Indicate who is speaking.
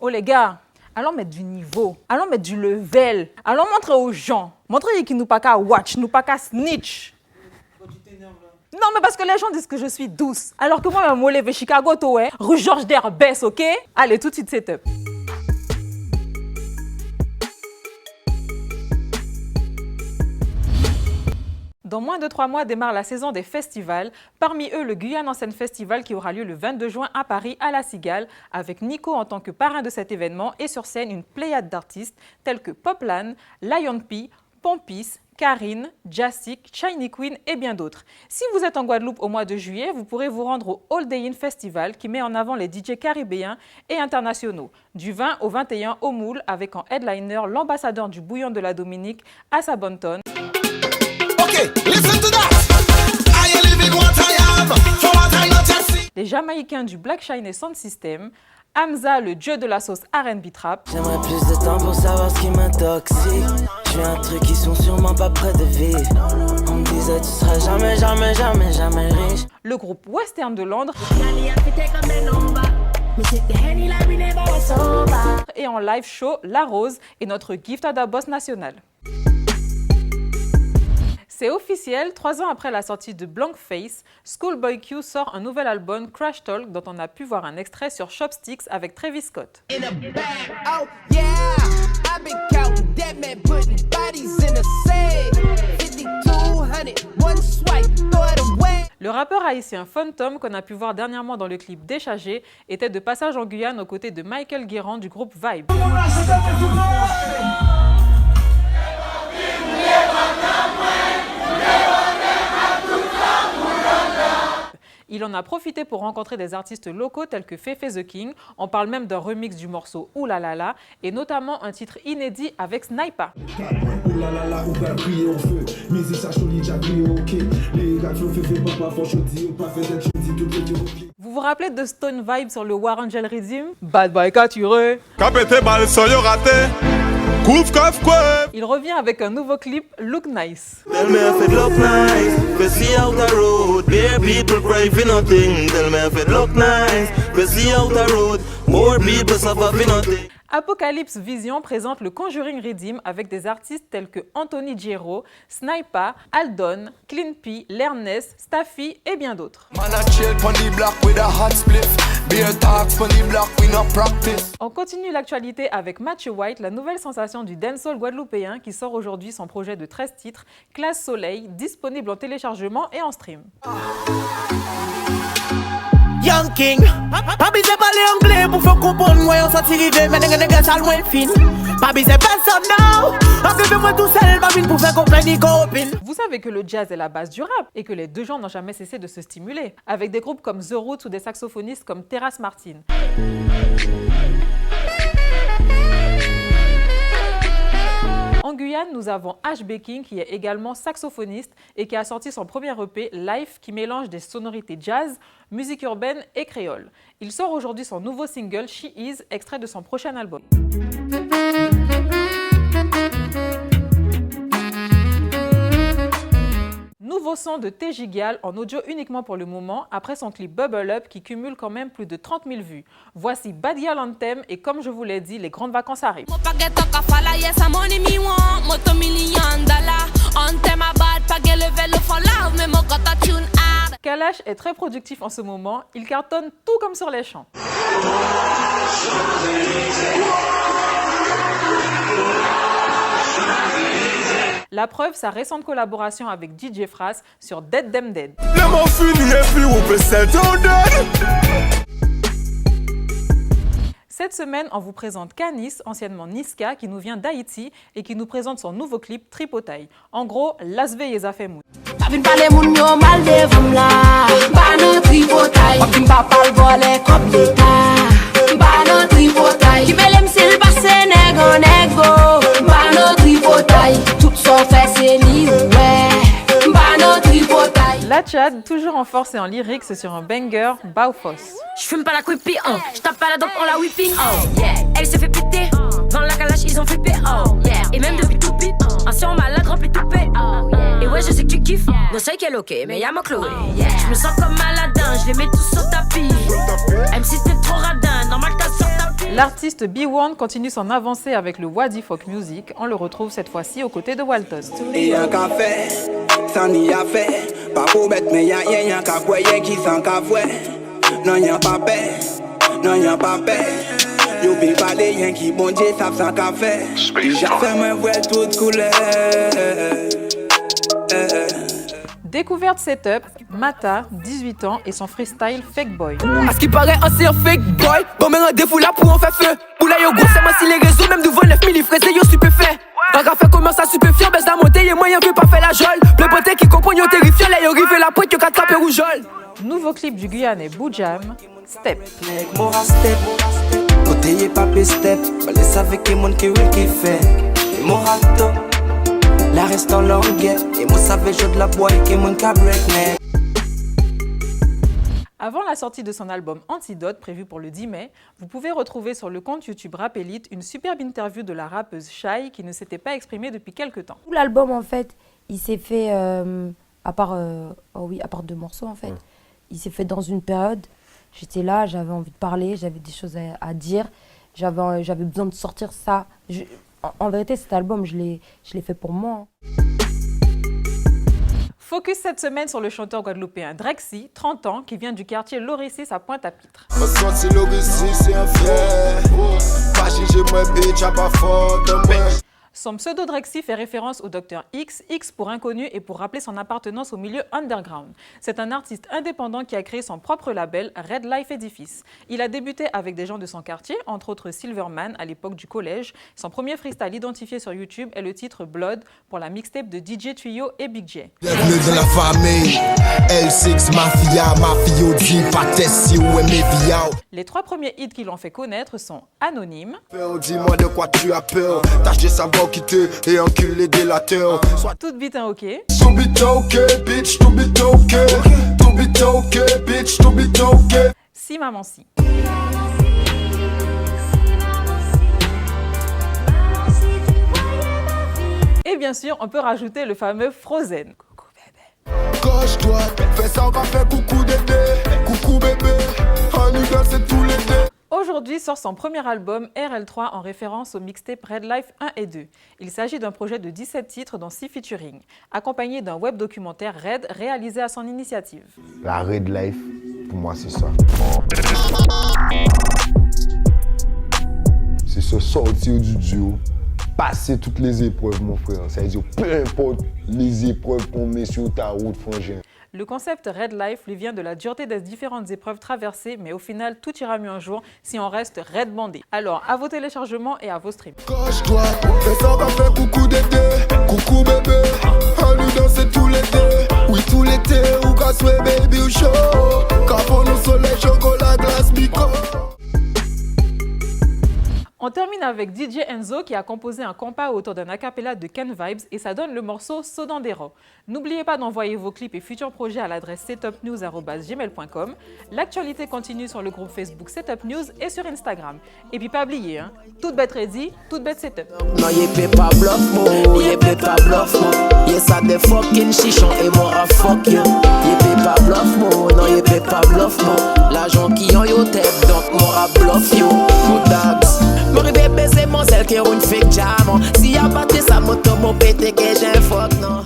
Speaker 1: Oh les gars, allons mettre du niveau, allons mettre du level, allons montrer aux gens, montrer qu'ils nous pas qu'à watch, nous pas qu'à snitch. Non, mais parce que les gens disent que je suis douce. Alors que moi, je me lève Chicago, toi, rue Georges d'Herbès, ok? Allez, tout de suite, c'est up. Dans moins de 3 mois démarre la saison des festivals, parmi eux le Guyane en scène festival qui aura lieu le 22 juin à Paris à La Cigale, avec Nico en tant que parrain de cet événement et sur scène une pléiade d'artistes tels que Poplan, Lion P, Pompis, Karine, Jassic, Shiny Queen et bien d'autres. Si vous êtes en Guadeloupe au mois de juillet, vous pourrez vous rendre au All Day In Festival qui met en avant les DJ caribéens et internationaux. Du 20 au 21 au Moule avec en headliner l'ambassadeur du bouillon de la Dominique, Assa Bonton. Les Jamaïcains du Black Shine Sound System, Hamza, le dieu de la sauce R&B trap.
Speaker 2: J'aimerais plus de temps pour savoir ce qui m'intoxique. Je fais un truc qui sont sûrement pas près de vivre. On me disait tu seras jamais riche.
Speaker 1: Le groupe Western de Londres. Et en live show, La Rose et notre Gift à Boss national. C'est officiel, 3 ans après la sortie de Blank Face, Schoolboy Q sort un nouvel album, Crash Talk, dont on a pu voir un extrait sur Chopsticks avec Travis Scott. Le rappeur haïtien Phantom, qu'on a pu voir dernièrement dans le clip Déchargé, était de passage en Guyane aux côtés de Michael Guérand du groupe Vibe. Il en a profité pour rencontrer des artistes locaux tels que Fefe The King, on parle même d'un remix du morceau Oulalala et notamment un titre inédit avec Sniper. Vous vous rappelez de Stone Vibe sur le War Angel Rhythm? Bad boy capturé. Il revient avec un nouveau clip, Look Nice. Apocalypse Vision présente le Conjuring Redeem avec des artistes tels que Anthony Giero, Sniper, Aldon, Clean P, Lerness, Staffy et bien d'autres. On continue l'actualité avec Matthew White, la nouvelle sensation du dancehall guadeloupéen qui sort aujourd'hui son projet de 13 titres, Classe Soleil, disponible en téléchargement et en stream.
Speaker 2: Young King, papi c'est parler anglais pour faire comprendre moi on s'en rive mais nèg nèg ça loin fin. Papi c'est personne now. Papi moi tout seul papi pour faire comprendre les copines.
Speaker 1: Vous savez que le jazz est la base du rap et que les deux genres n'ont jamais cessé de se stimuler avec des groupes comme The Roots ou des saxophonistes comme Terrace Martin. En Guyane, nous avons H.B. King qui est également saxophoniste et qui a sorti son premier EP, Life, qui mélange des sonorités jazz, musique urbaine et créole. Il sort aujourd'hui son nouveau single, She Is, extrait de son prochain album. Nouveau son de Tejigal en audio uniquement pour le moment, après son clip Bubble Up qui cumule quand même plus de 30 000 vues. Voici Bad Girl Anthem et comme je vous l'ai dit, les grandes vacances arrivent. Kalash est très productif en ce moment, il cartonne tout comme sur les champs. La preuve, sa récente collaboration avec DJ Fras sur Dead Dem Dead. Cette semaine, on vous présente Canis, anciennement Niska, qui nous vient d'Haïti et qui nous présente son nouveau clip Tripotaille. En gros, Las Vegas a fait mood. La Tchad, toujours en force et en lyrics sur un banger, Baufos.
Speaker 3: Je fume pas la creepy, je tape pas la dope, on la whipping, Elle se fait péter, dans la calache ils ont flippé, Et même depuis tout petit, ancien on m'a la rempli tout pé, Et ouais je sais que tu kiffes, non c'est qu'elle ok, mais y'a ma Chloé. Je me sens comme Aladdin, je les mets tous sur tapis. Même si t'es trop radin, normal t'as sur tapis.
Speaker 1: L'artiste B1 continue son avancée avec le Wadi Folk Music. On le retrouve cette fois-ci aux côtés de Walton.
Speaker 4: Et un café, ça n'y a fait. Pas pour bête, mais y'a qu'à quoi qui s'en cafouet. Non, y'a pas paix, non, y'a pas paix. Yo peux parler, y'a qui bon Dieu, ça s'en café. Déjà fait moi voir toutes couleurs.
Speaker 1: Découverte setup, Mata, 18 ans, et son freestyle Fake Boy.
Speaker 2: À ce qui paraît, c'est un fake boy. Bon, mais rendez-vous là pour en faire feu. Boula yo gros, c'est moi si les réseaux, même devant 9000 livres, c'est yo stupéfait. Un café commence à stupéfier, baisse la montée, y'a moyen que pas faire la jolle. Le poté qui comprend, yo terrifiant, là yo rive la pointe, yo 4 tapés rougeole.
Speaker 1: Nouveau clip du Guyanais Boujam, Step.
Speaker 2: Mora step, côté yé papé step. Laisse avec les monde qui fait. Morato. La reste en langue, et moi savais je de la bois et qui mon break.
Speaker 1: Avant la sortie de son album Antidote, prévu pour le 10 mai, vous pouvez retrouver sur le compte YouTube Rap Elite une superbe interview de la rappeuse Shai qui ne s'était pas exprimée depuis quelques temps.
Speaker 5: Tout l'album, en fait, il s'est fait, à part 2 morceaux, en fait, il s'est fait dans une période, j'étais là, j'avais envie de parler, j'avais des choses à dire, j'avais besoin de sortir ça. En vérité, cet album, je l'ai fait pour moi.
Speaker 1: Focus cette semaine sur le chanteur guadeloupéen Drexy, 30 ans, qui vient du quartier Loricis à Pointe-à-Pitre. Son pseudo Drexy fait référence au Dr X, X pour inconnu et pour rappeler son appartenance au milieu underground. C'est un artiste indépendant qui a créé son propre label, Red Life Edifice. Il a débuté avec des gens de son quartier, entre autres Silverman à l'époque du collège. Son premier freestyle identifié sur YouTube est le titre Blood pour la mixtape de DJ Tuyo et Big J.
Speaker 6: Bienvenue dans la famille, L6 Mafia, Mafio G, Patessio et Mevia.
Speaker 1: Les 3 premiers hits qui l'ont fait connaître sont Anonyme.
Speaker 6: Dis-moi de quoi tu as peur, tâche de savoir quitter et encule les délateurs.
Speaker 1: Toute bite un ok.
Speaker 6: To be okay, bitch, to be okay. To be okay, bitch, to be okay.
Speaker 1: Si maman si. Et bien sûr, on peut rajouter le fameux Frozen. Coucou bébé.
Speaker 6: Gauche-toi, fais ça, on va faire coucou bébé. Coucou bébé, un hiver c'est tous les deux.
Speaker 1: Aujourd'hui sort son premier album RL3 en référence au mixtape Red Life 1 et 2. Il s'agit d'un projet de 17 titres dont 6 featuring, accompagné d'un web documentaire Red réalisé à son initiative.
Speaker 7: La Red Life, pour moi c'est ça. C'est se sortir du duo, passer toutes les épreuves mon frère. Ça veut dire peu importe les épreuves qu'on met sur ta route frangin.
Speaker 1: Le concept Red Life lui vient de la dureté des différentes épreuves traversées, mais au final, tout ira mieux un jour si on reste Red bandé. Alors, à vos téléchargements et à vos streams.
Speaker 6: Coche-toi, fais ça, va faire coucou d'été. Coucou bébé, à nous danser tout l'été. Oui, tout l'été, ou casse-toi baby ou chaud. Capon au soleil, chocolat, glace, bico.
Speaker 1: On termine avec DJ Enzo qui a composé un compas autour d'un acapella de Ken Vibes et ça donne le morceau Sodandero. N'oubliez pas d'envoyer vos clips et futurs projets à l'adresse setupnews@gmail.com. L'actualité continue sur le groupe Facebook Setup News et sur Instagram. Et puis pas oublier, hein, toute bête ready, toute bête setup.
Speaker 2: Non, y'a pas bluff, mo, y'a pas bluff, mo. Y'a ça des fucking chichons et moi à fuck yo. Y'a pas bluff, mo, non, y'a pas bluff, mo. L'agent qui en yo tête, donc moi à bluff yo. Mo dags. M'arrive baiser mon celle qui a une fake jam. Si y'a pas de ça, mon pété que j'ai un fuck, non.